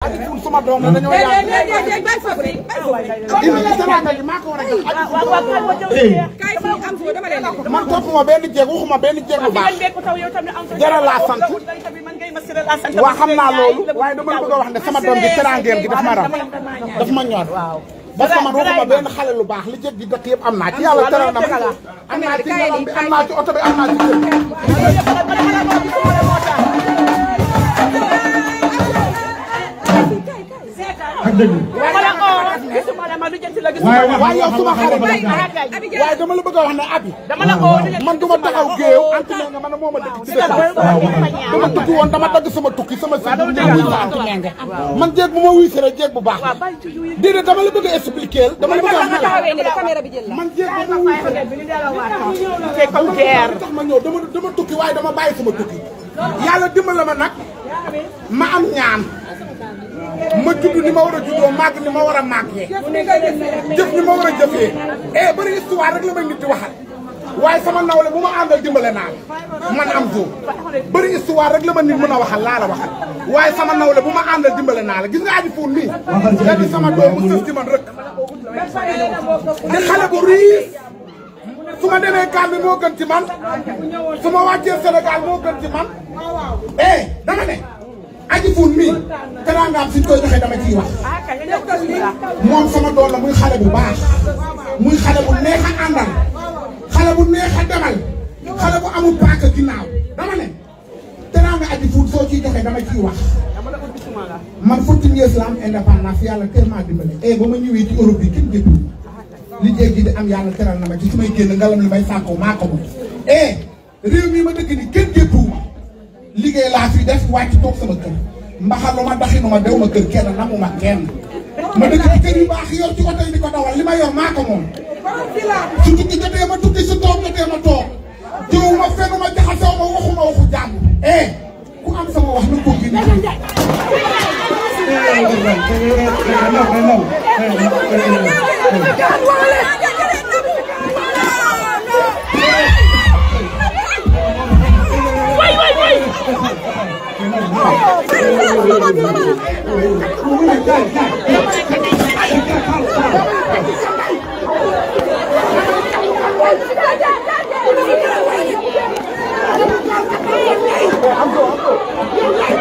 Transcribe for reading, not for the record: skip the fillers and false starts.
Adi Ful suma doom la dañoo yàgg. maa ko war a jox man toppuma benn jéeg waxuma benn jéeg bu baax. Jara laa sant. waa xam naa loolu waaye dama la bëgg a wax ne sama doom bi teraangeem gi daf ma raw daf ma ñor. parce que man waxuma benn xale lu baax li jëg di dëkk yëpp am naa ci yàlla teral na ma am naa ci ñoom bi am naa ci oto bi am naa ci kër. ak dëgg. waaye yow suma xarit waaye dama la bëgg a wax ne abi man duma taxaw géew anti nga man moo ma dëkk ci dëkk dama tukki woon dama dagg sama tukki sama si man jéeg bu ma wuy si rek jéeg bu baax déedéet dama la bëgg a expliquer dama la bëgg a wax man jéeg bu ma wuy si tax ma ñëw dama tukki waaye dama bàyyi sama tukki yàlla dimbali ma nag ma am ñaan ma judd ni ma war a juddoo màgg ni ma war a màggee jëf ni ma war a jëfee bëri histoire rek la may nit di waxal waaye sama nawle bu ma àndal dimbale naa la man am zoo bëri histoire rek la ma nit mën a waxal laa la waxal waaye sama nawle bu ma àndal dimbale naa la gis nga Adi Ful nii da di sama doom mu sës ci man rek di xale bu riis su ma demee Gambie moo gën ci man su ma wàccee Sénégal moo gën ci man dama ne Adi Ful mii teraangaam suñ koy joxe dama ciy wax moom sama doom la muy xale bu baax muy xale bu neex a àndal xale bu neex a demal xale bu amul paaka ginnaaw dama ne teraanga Adi Ful soo ciy joxe dama ciy wax man 14 years la am indépendance yàlla tellement dimbale ba ma ñëwee ci Europe bi kenn jëppul liggéey gi di am yàlla teral na ma ci su may génn ngalam li may sàkkoo maa ko moom réew mi ma dëkk ni kenn jëppuwuma liggéey laa fi def wàcc toog sama kër mbaxalu ma daxinu ma dew ma kër kenn namu ma kenn ma dëkk ci kër yu baax yor ci oto yi di ko dawal li ma yor maa ko moom su tukki jotee ma tukki su toog jotee ma toog jiw ma fenn ma jaxasoo ma waxuma waxu jàmm ku am sama wax na ko gi I'm going.